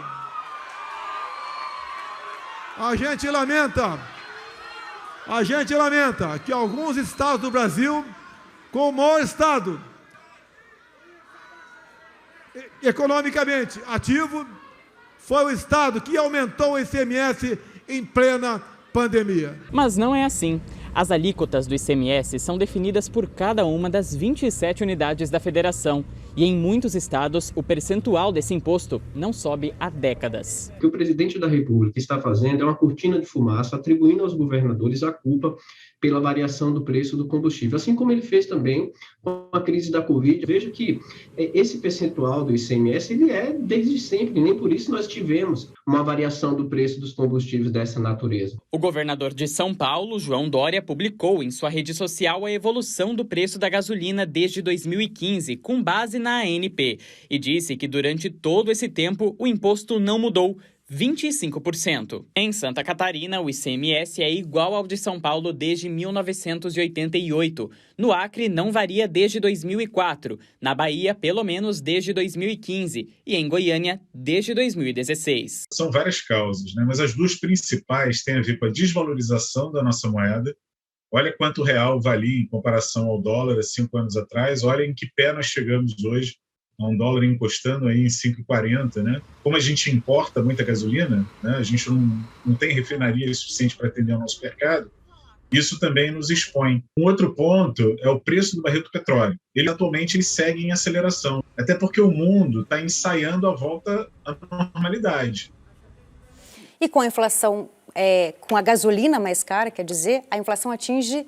A gente lamenta que alguns estados do Brasil, com o maior estado economicamente ativo, foi o estado que aumentou o ICMS em plena pandemia. Mas não é assim. As alíquotas do ICMS são definidas por cada uma das 27 unidades da federação. E em muitos estados, o percentual desse imposto não sobe há décadas. O que o presidente da República está fazendo é uma cortina de fumaça, atribuindo aos governadores a culpa pela variação do preço do combustível, assim como ele fez também com a crise da Covid. Veja que esse percentual do ICMS, ele é desde sempre, nem por isso nós tivemos uma variação do preço dos combustíveis dessa natureza. O governador de São Paulo, João Dória, publicou em sua rede social a evolução do preço da gasolina desde 2015, com base na ANP, e disse que durante todo esse tempo o imposto não mudou, 25%. Em Santa Catarina, o ICMS é igual ao de São Paulo desde 1988. No Acre, não varia desde 2004. Na Bahia, pelo menos desde 2015. E em Goiânia, desde 2016. São várias causas, né? Mas as duas principais têm a ver com a desvalorização da nossa moeda. Olha quanto o real valia em comparação ao dólar há 5 anos atrás. Olha em que pé nós chegamos hoje. Um dólar encostando aí em 5,40, né? Como a gente importa muita gasolina, né? A gente não tem refinaria suficiente para atender ao nosso mercado, isso também nos expõe. Um outro ponto é o preço do barril do petróleo. Ele atualmente segue em aceleração, até porque o mundo está ensaiando a volta à normalidade. E com a inflação, com a gasolina mais cara, quer dizer, a inflação atinge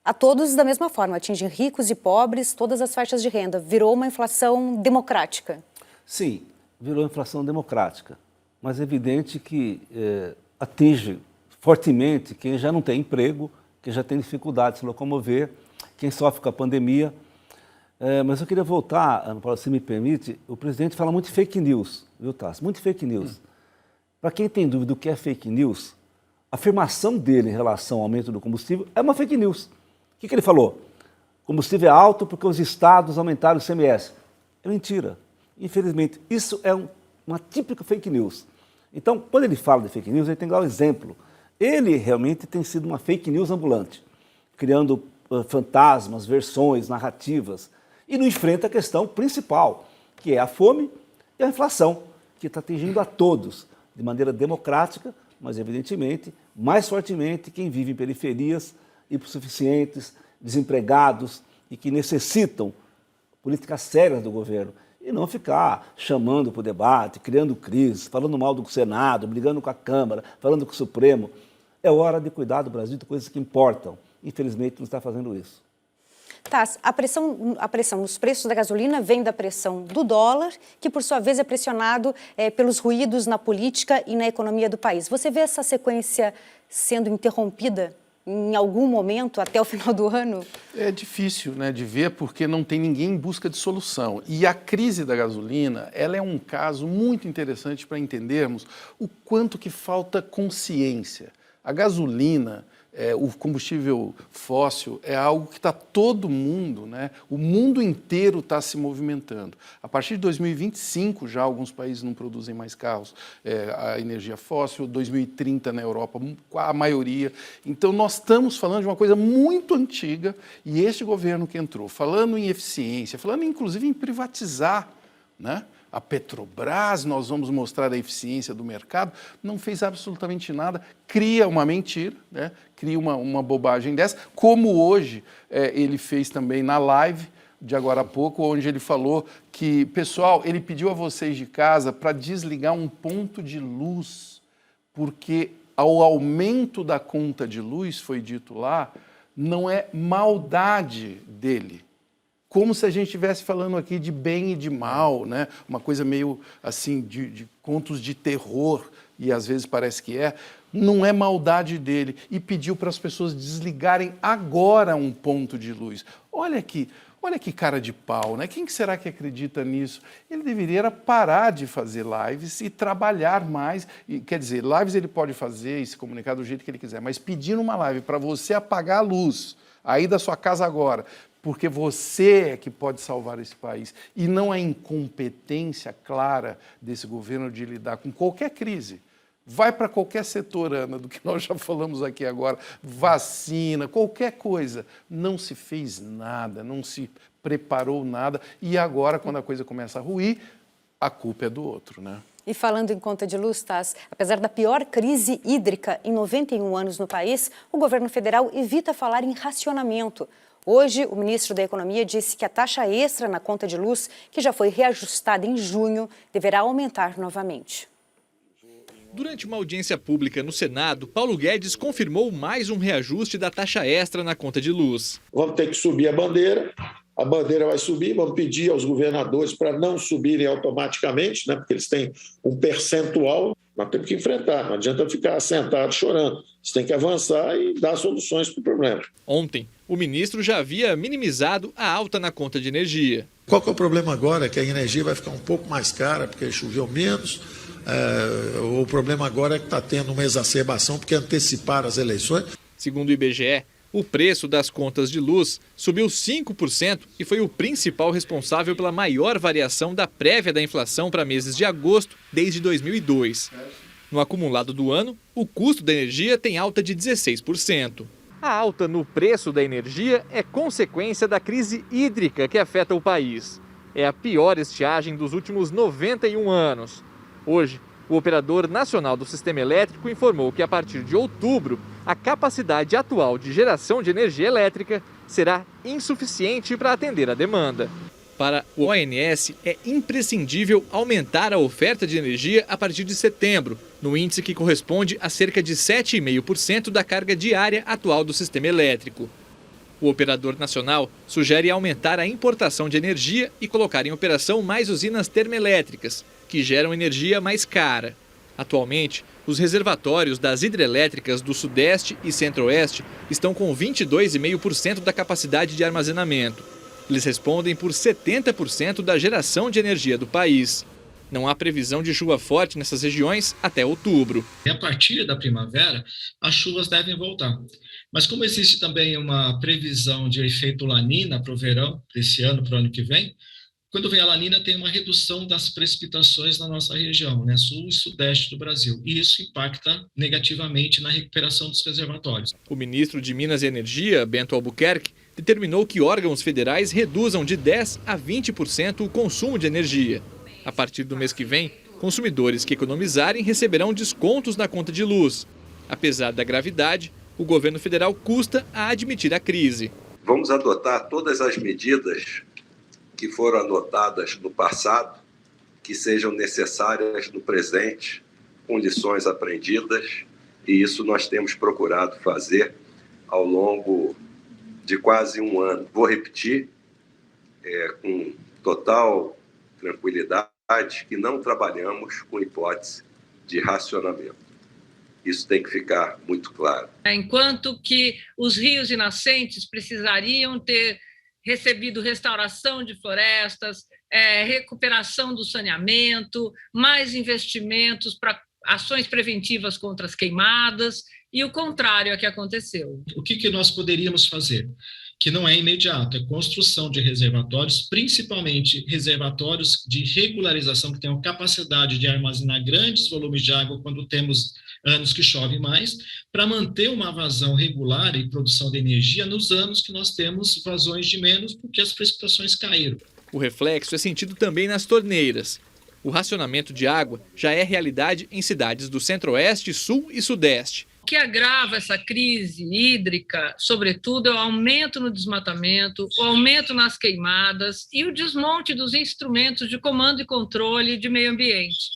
a todos da mesma forma, atinge ricos e pobres, todas as faixas de renda. Virou uma inflação democrática. Sim, virou inflação democrática, mas é evidente que atinge fortemente quem já não tem emprego, quem já tem dificuldade de se locomover, quem sofre com a pandemia. Mas eu queria voltar, Ana Paula, se me permite, o presidente fala muito de fake news, viu, Tassi? Muito fake news. Para quem tem dúvida do que é fake news, a afirmação dele em relação ao aumento do combustível é uma fake news. O que ele falou? O combustível é alto porque os estados aumentaram o ICMS. É mentira. Infelizmente, isso é uma típica fake news. Então, quando ele fala de fake news, ele tem que dar um exemplo. Ele realmente tem sido uma fake news ambulante, criando fantasmas, versões, narrativas, e não enfrenta a questão principal, que é a fome e a inflação, que está atingindo a todos, de maneira democrática, mas, evidentemente, mais fortemente quem vive em periferias, hipossuficientes, desempregados e que necessitam políticas sérias do governo e não ficar chamando para o debate, criando crise, falando mal do Senado, brigando com a Câmara, falando com o Supremo. É hora de cuidar do Brasil de coisas que importam. Infelizmente, não está fazendo isso. Tassi, a pressão nos preços da gasolina vem da pressão do dólar, que por sua vez é pressionado pelos ruídos na política e na economia do país. Você vê essa sequência sendo interrompida em algum momento até o final do ano? É difícil, né, de ver porque não tem ninguém em busca de solução. E a crise da gasolina, ela é um caso muito interessante para entendermos o quanto que falta consciência. A gasolina, o combustível fóssil, é algo que está todo mundo, né? O mundo inteiro está se movimentando. A partir de 2025, já alguns países não produzem mais carros a energia fóssil, 2030 na Europa, a maioria. Então, nós estamos falando de uma coisa muito antiga e este governo que entrou, falando em eficiência, falando inclusive em privatizar, né? A Petrobras, nós vamos mostrar a eficiência do mercado, não fez absolutamente nada, cria uma mentira, né? Cria uma bobagem dessa, como hoje ele fez também na live de agora há pouco, onde ele falou que, pessoal, ele pediu a vocês de casa para desligar um ponto de luz, porque ao aumento da conta de luz, foi dito lá, não é maldade dele. Como se a gente estivesse falando aqui de bem e de mal, né? Uma coisa meio assim de contos de terror, e às vezes parece que é. Não é maldade dele. E pediu para as pessoas desligarem agora um ponto de luz. Olha que cara de pau, né? Quem será que acredita nisso? Ele deveria parar de fazer lives e trabalhar mais. E, quer dizer, lives ele pode fazer e se comunicar do jeito que ele quiser, mas pedir uma live para você apagar a luz aí da sua casa agora, porque você é que pode salvar esse país. E não é incompetência clara desse governo de lidar com qualquer crise. Vai para qualquer setor, Ana, do que nós já falamos aqui agora, vacina, qualquer coisa. Não se fez nada, não se preparou nada. E agora, quando a coisa começa a ruir, a culpa é do outro, né? E falando em conta de luz, Tassi, apesar da pior crise hídrica em 91 anos no país, o governo federal evita falar em racionamento. Hoje, o ministro da Economia disse que a taxa extra na conta de luz, que já foi reajustada em junho, deverá aumentar novamente. Durante uma audiência pública no Senado, Paulo Guedes confirmou mais um reajuste da taxa extra na conta de luz. Vamos ter que subir a bandeira vai subir, vamos pedir aos governadores para não subirem automaticamente, né, porque eles têm um percentual. Nós temos que enfrentar, não adianta ficar sentado chorando. Você tem que avançar e dar soluções para o problema. Ontem, o ministro já havia minimizado a alta na conta de energia. Qual que é o problema agora? É que a energia vai ficar um pouco mais cara porque choveu menos. O problema agora é que está tendo uma exacerbação porque anteciparam as eleições. Segundo o IBGE, o preço das contas de luz subiu 5% e foi o principal responsável pela maior variação da prévia da inflação para meses de agosto desde 2002. No acumulado do ano, o custo da energia tem alta de 16%. A alta no preço da energia é consequência da crise hídrica que afeta o país. É a pior estiagem dos últimos 91 anos. Hoje, o Operador Nacional do Sistema Elétrico informou que a partir de outubro, a capacidade atual de geração de energia elétrica será insuficiente para atender a demanda. Para o ONS, é imprescindível aumentar a oferta de energia a partir de setembro, no índice que corresponde a cerca de 7,5% da carga diária atual do sistema elétrico. O operador nacional sugere aumentar a importação de energia e colocar em operação mais usinas termoelétricas, que geram energia mais cara. Atualmente, os reservatórios das hidrelétricas do Sudeste e Centro-Oeste estão com 22,5% da capacidade de armazenamento. Eles respondem por 70% da geração de energia do país. Não há previsão de chuva forte nessas regiões até outubro. A partir da primavera, as chuvas devem voltar. Mas como existe também uma previsão de efeito Lanina para o verão, desse ano para o ano que vem, quando vem a Lanina tem uma redução das precipitações na nossa região, né, sul e sudeste do Brasil. E isso impacta negativamente na recuperação dos reservatórios. O ministro de Minas e Energia, Bento Albuquerque, determinou que órgãos federais reduzam de 10% a 20% o consumo de energia. A partir do mês que vem, consumidores que economizarem receberão descontos na conta de luz. Apesar da gravidade, o governo federal custa a admitir a crise. Vamos adotar todas as medidas que foram adotadas no passado, que sejam necessárias no presente, com lições aprendidas, e isso nós temos procurado fazer ao longo de quase um ano. Vou repetir, com total tranquilidade, que não trabalhamos com hipótese de racionamento. Isso tem que ficar muito claro. Enquanto que os rios e nascentes precisariam ter recebido restauração de florestas, recuperação do saneamento, mais investimentos para ações preventivas contra as queimadas, e o contrário é que aconteceu. O que nós poderíamos fazer? Que não é imediato, é construção de reservatórios, principalmente reservatórios de regularização, que tenham capacidade de armazenar grandes volumes de água quando temos anos que chove mais, para manter uma vazão regular e produção de energia nos anos que nós temos vazões de menos, porque as precipitações caíram. O reflexo é sentido também nas torneiras. O racionamento de água já é realidade em cidades do Centro-Oeste, Sul e Sudeste. O que agrava essa crise hídrica, sobretudo, é o aumento no desmatamento, o aumento nas queimadas e o desmonte dos instrumentos de comando e controle de meio ambiente.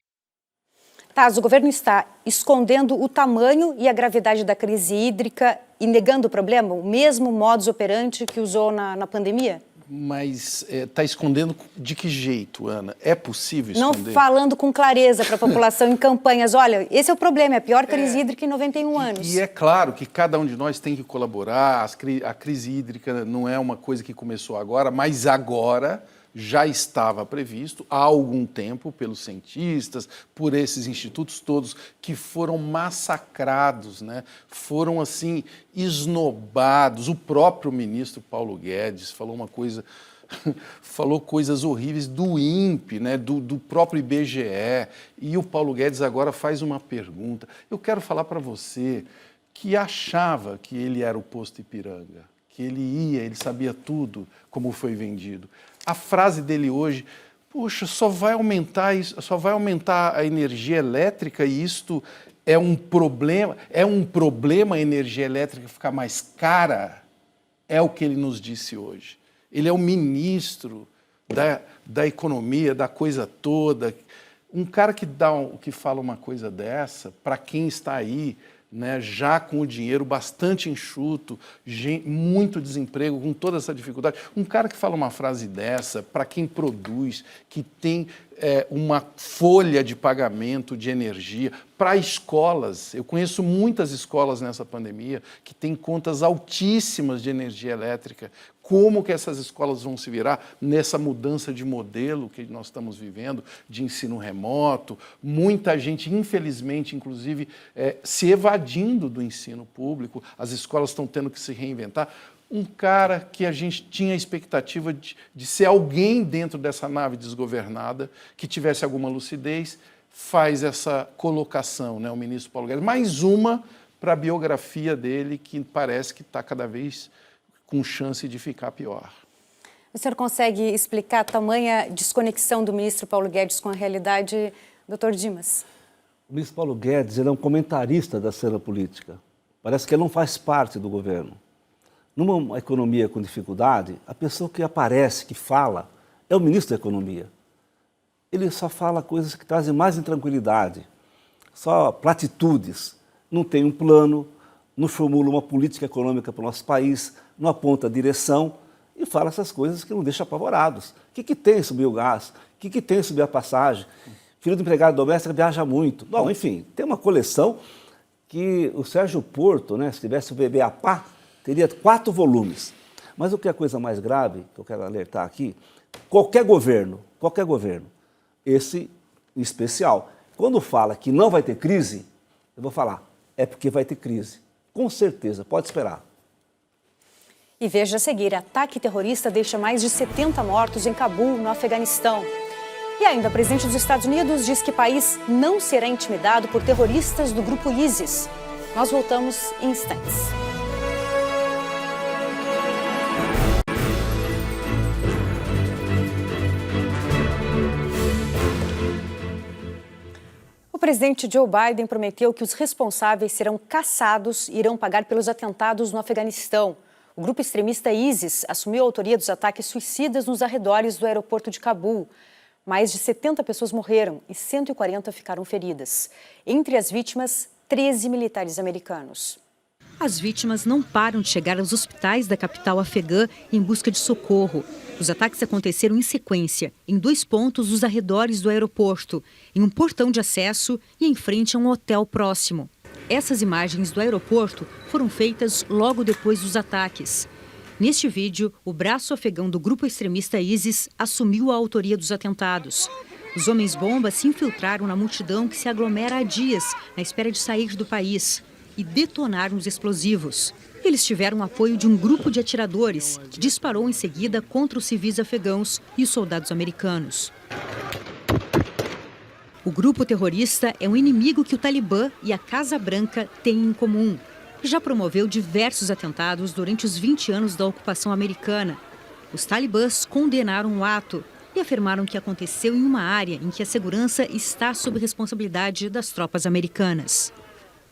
O governo está escondendo o tamanho e a gravidade da crise hídrica e negando o problema, o mesmo modus operandi que usou na pandemia? Mas está escondendo de que jeito, Ana? É possível esconder? Não falando com clareza para a população em campanhas. Olha, esse é o problema, é a pior crise hídrica em 91 anos. E é claro que cada um de nós tem que colaborar. A crise hídrica não é uma coisa que começou agora, mas agora já estava previsto há algum tempo pelos cientistas, por esses institutos todos que foram massacrados, né? Foram assim esnobados. O próprio ministro Paulo Guedes falou uma coisa, falou coisas horríveis do INPE, né? do próprio IBGE, e o Paulo Guedes agora faz uma pergunta. Eu quero falar para você que achava que ele era o posto Ipiranga, que ele sabia tudo como foi vendido. A frase dele hoje, poxa, só vai aumentar a energia elétrica e isto é um problema a energia elétrica ficar mais cara, é o que ele nos disse hoje. Ele é o ministro da economia, da coisa toda. Um cara que fala uma coisa dessa, para quem está aí, né, já com o dinheiro bastante enxuto, muito desemprego, com toda essa dificuldade. Um cara que fala uma frase dessa, para quem produz, que tem uma folha de pagamento de energia, para escolas. Eu conheço muitas escolas nessa pandemia que têm contas altíssimas de energia elétrica. Como que essas escolas vão se virar nessa mudança de modelo que nós estamos vivendo, de ensino remoto? Muita gente, infelizmente, inclusive, se evadindo do ensino público. As escolas estão tendo que se reinventar. Um cara que a gente tinha a expectativa de ser alguém dentro dessa nave desgovernada, que tivesse alguma lucidez, faz essa colocação, né, o ministro Paulo Guedes. Mais uma para a biografia dele, que parece que está cada vez com chance de ficar pior. O senhor consegue explicar a tamanha desconexão do ministro Paulo Guedes com a realidade, doutor Dimas? O ministro Paulo Guedes ele é um comentarista da cena política. Parece que ele não faz parte do governo. Numa economia com dificuldade, a pessoa que aparece, que fala, é o ministro da Economia. Ele só fala coisas que trazem mais intranquilidade, só platitudes. Não tem um plano, não formula uma política econômica para o nosso país, não aponta a direção e fala essas coisas que não deixam apavorados. O que tem subir o gás? O que tem subir a passagem? Filho do empregado doméstico viaja muito. Bom, enfim, tem uma coleção que o Sérgio Porto, né, se tivesse o bebê a pá, teria 4 volumes. Mas o que é a coisa mais grave, que eu quero alertar aqui, qualquer governo, esse em especial, quando fala que não vai ter crise, eu vou falar, é porque vai ter crise. Com certeza, pode esperar. E veja a seguir, ataque terrorista deixa mais de 70 mortos em Cabul, no Afeganistão. E ainda, o presidente dos Estados Unidos diz que o país não será intimidado por terroristas do grupo ISIS. Nós voltamos em instantes. O presidente Joe Biden prometeu que os responsáveis serão caçados e irão pagar pelos atentados no Afeganistão. O grupo extremista ISIS assumiu a autoria dos ataques suicidas nos arredores do aeroporto de Cabul. Mais de 70 pessoas morreram e 140 ficaram feridas. Entre as vítimas, 13 militares americanos. As vítimas não param de chegar aos hospitais da capital afegã em busca de socorro. Os ataques aconteceram em sequência, em 2 pontos dos arredores do aeroporto, em um portão de acesso e em frente a um hotel próximo. Essas imagens do aeroporto foram feitas logo depois dos ataques. Neste vídeo, o braço afegão do grupo extremista ISIS assumiu a autoria dos atentados. Os homens-bomba se infiltraram na multidão que se aglomera há dias na espera de sair do país e detonaram os explosivos. Eles tiveram o apoio de um grupo de atiradores que disparou em seguida contra os civis afegãos e os soldados americanos. O grupo terrorista é um inimigo que o Talibã e a Casa Branca têm em comum. Já promoveu diversos atentados durante os 20 anos da ocupação americana. Os talibãs condenaram o ato e afirmaram que aconteceu em uma área em que a segurança está sob responsabilidade das tropas americanas.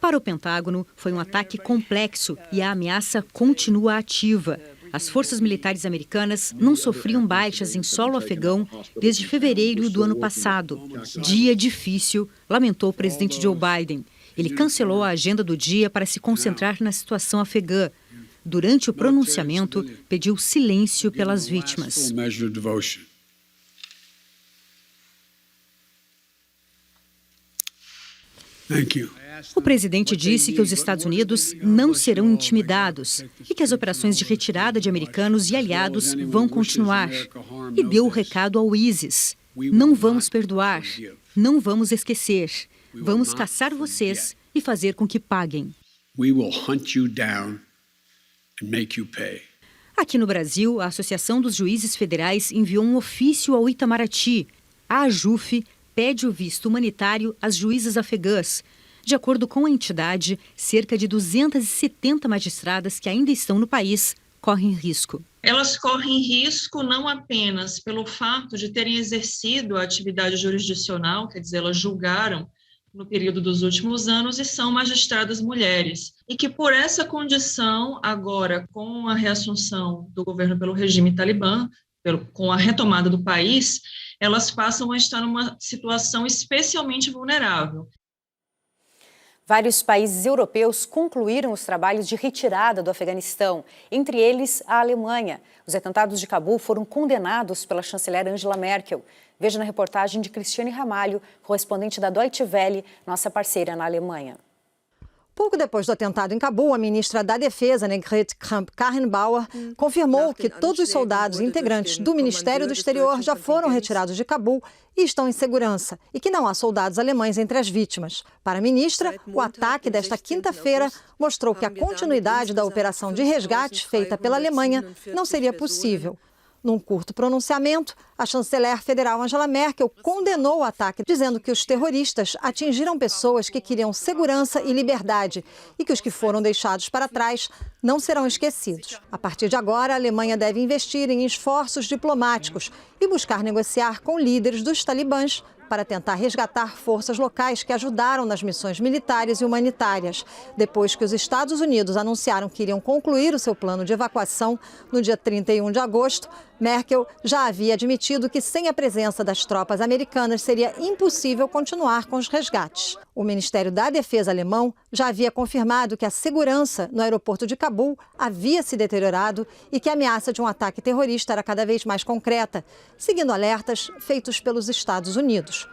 Para o Pentágono, foi um ataque complexo e a ameaça continua ativa. As forças militares americanas não sofriam baixas em solo afegão desde fevereiro do ano passado. Dia difícil, lamentou o presidente Joe Biden. Ele cancelou a agenda do dia para se concentrar na situação afegã. Durante o pronunciamento, pediu silêncio pelas vítimas. O presidente disse que os Estados Unidos não serão intimidados e que as operações de retirada de americanos e aliados vão continuar. E deu o recado ao ISIS: não vamos perdoar, não vamos esquecer, vamos caçar vocês e fazer com que paguem. Aqui no Brasil, a Associação dos Juízes Federais enviou um ofício ao Itamaraty. A AJUF pede o visto humanitário às juízas afegãs. De acordo com a entidade, cerca de 270 magistradas que ainda estão no país correm risco. Elas correm risco não apenas pelo fato de terem exercido a atividade jurisdicional, quer dizer, elas julgaram no período dos últimos anos e são magistradas mulheres. E que por essa condição, agora com a reassunção do governo pelo regime talibã, com a retomada do país, elas passam a estar numa situação especialmente vulnerável. Vários países europeus concluíram os trabalhos de retirada do Afeganistão, entre eles a Alemanha. Os atentados de Cabul foram condenados pela chanceler Angela Merkel. Veja na reportagem de Cristiane Ramalho, correspondente da Deutsche Welle, nossa parceira na Alemanha. Pouco depois do atentado em Cabul, a ministra da Defesa, Annegret Kramp-Karrenbauer, confirmou que todos os soldados integrantes do Ministério do Exterior já foram retirados de Cabul e estão em segurança, e que não há soldados alemães entre as vítimas. Para a ministra, o ataque desta quinta-feira mostrou que a continuidade da operação de resgate feita pela Alemanha não seria possível. Num curto pronunciamento, a chanceler federal Angela Merkel condenou o ataque, dizendo que os terroristas atingiram pessoas que queriam segurança e liberdade e que os que foram deixados para trás não serão esquecidos. A partir de agora, a Alemanha deve investir em esforços diplomáticos e buscar negociar com líderes dos talibãs para tentar resgatar forças locais que ajudaram nas missões militares e humanitárias. Depois que os Estados Unidos anunciaram que iriam concluir o seu plano de evacuação no dia 31 de agosto, Merkel já havia admitido que sem a presença das tropas americanas seria impossível continuar com os resgates. O Ministério da Defesa alemão já havia confirmado que a segurança no aeroporto de Cabul havia se deteriorado e que a ameaça de um ataque terrorista era cada vez mais concreta, seguindo alertas feitos pelos Estados Unidos.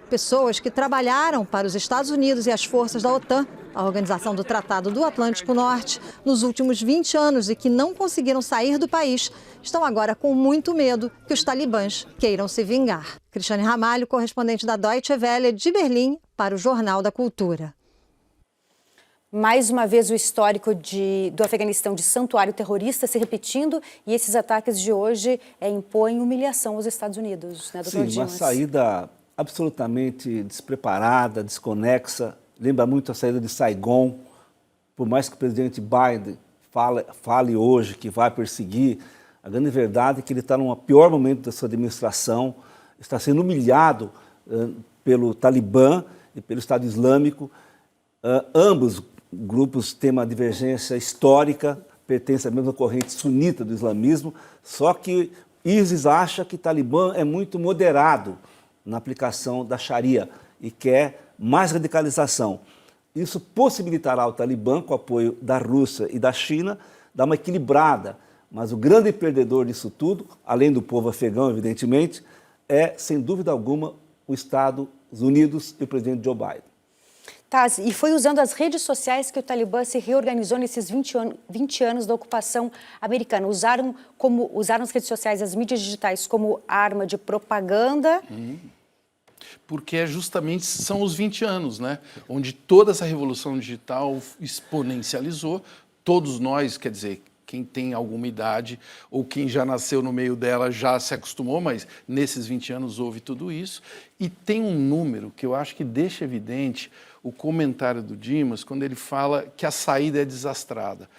Pessoas que trabalharam para os Estados Unidos e as forças da OTAN, a Organização do Tratado do Atlântico Norte, nos últimos 20 anos e que não conseguiram sair do país, estão agora com muito medo que os talibãs queiram se vingar. Cristiane Ramalho, correspondente da Deutsche Welle de Berlim, para o Jornal da Cultura. Mais uma vez o histórico do Afeganistão de santuário terrorista se repetindo e esses ataques de hoje impõem humilhação aos Estados Unidos, né, Dr. Dimas? Sim, uma saída absolutamente despreparada, desconexa, lembra muito a saída de Saigon. Por mais que o presidente Biden fale hoje que vai perseguir, a grande verdade é que ele está no pior momento da sua administração, está sendo humilhado pelo Talibã e pelo Estado Islâmico. Ambos grupos têm uma divergência histórica, pertencem à mesma corrente sunita do islamismo, só que ISIS acha que o Talibã é muito moderado na aplicação da Sharia e quer mais radicalização. Isso possibilitará ao Talibã, com o apoio da Rússia e da China, dar uma equilibrada. Mas o grande perdedor disso tudo, além do povo afegão, evidentemente, é, sem dúvida alguma, os Estados Unidos e o presidente Joe Biden. Taz, e foi usando as redes sociais que o Talibã se reorganizou nesses 20 anos da ocupação americana. Usaram as redes sociais, as mídias digitais, como arma de propaganda. Porque justamente são os 20 anos, né? Onde toda essa revolução digital exponencializou. Todos nós, quer dizer, quem tem alguma idade ou quem já nasceu no meio dela já se acostumou, mas nesses 20 anos houve tudo isso. E tem um número que eu acho que deixa evidente o comentário do Dimas quando ele fala que a saída é desastrada.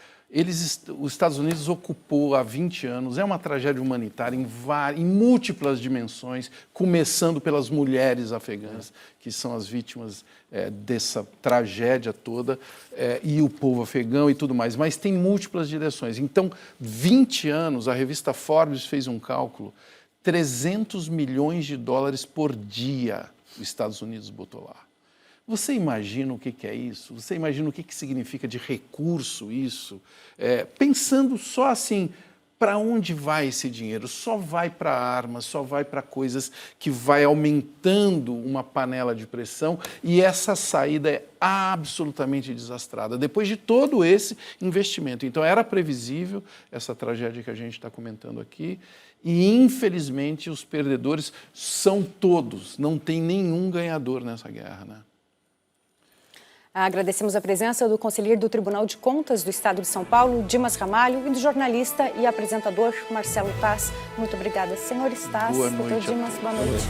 Os Estados Unidos ocupou há 20 anos, é uma tragédia humanitária em múltiplas dimensões, começando pelas mulheres afegãs, que são as vítimas dessa tragédia toda, e o povo afegão e tudo mais, mas tem múltiplas direções. Então, 20 anos, a revista Forbes fez um cálculo, 300 milhões de dólares por dia os Estados Unidos botou lá. Você imagina o que é isso? Você imagina o que significa de recurso isso? Pensando só assim, para onde vai esse dinheiro? Só vai para armas, só vai para coisas que vai aumentando uma panela de pressão e essa saída é absolutamente desastrada, depois de todo esse investimento. Então era previsível essa tragédia que a gente está comentando aqui e infelizmente os perdedores são todos, não tem nenhum ganhador nessa guerra, né? Agradecemos a presença do conselheiro do Tribunal de Contas do Estado de São Paulo, Dimas Ramalho, e do jornalista e apresentador Marcelo Taz. Muito obrigada, senhores Taz. Boa noite. Doutor Dimas, boa noite.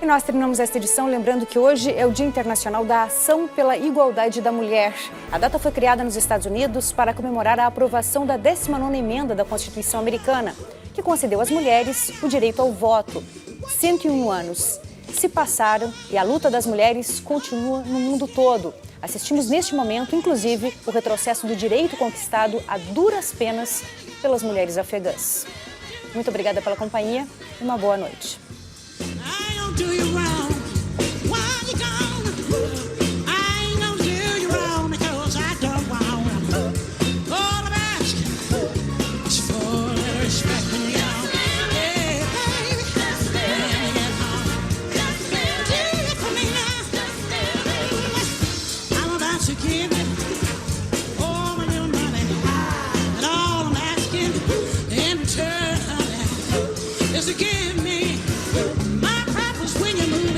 E nós terminamos esta edição lembrando que hoje é o Dia Internacional da Ação pela Igualdade da Mulher. A data foi criada nos Estados Unidos para comemorar a aprovação da 19ª emenda da Constituição Americana, que concedeu às mulheres o direito ao voto. 101 anos se passaram e a luta das mulheres continua no mundo todo. Assistimos neste momento, inclusive, o retrocesso do direito conquistado a duras penas pelas mulheres afegãs. Muito obrigada pela companhia e uma boa noite. Give me my purpose when you move.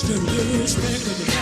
to lose track of the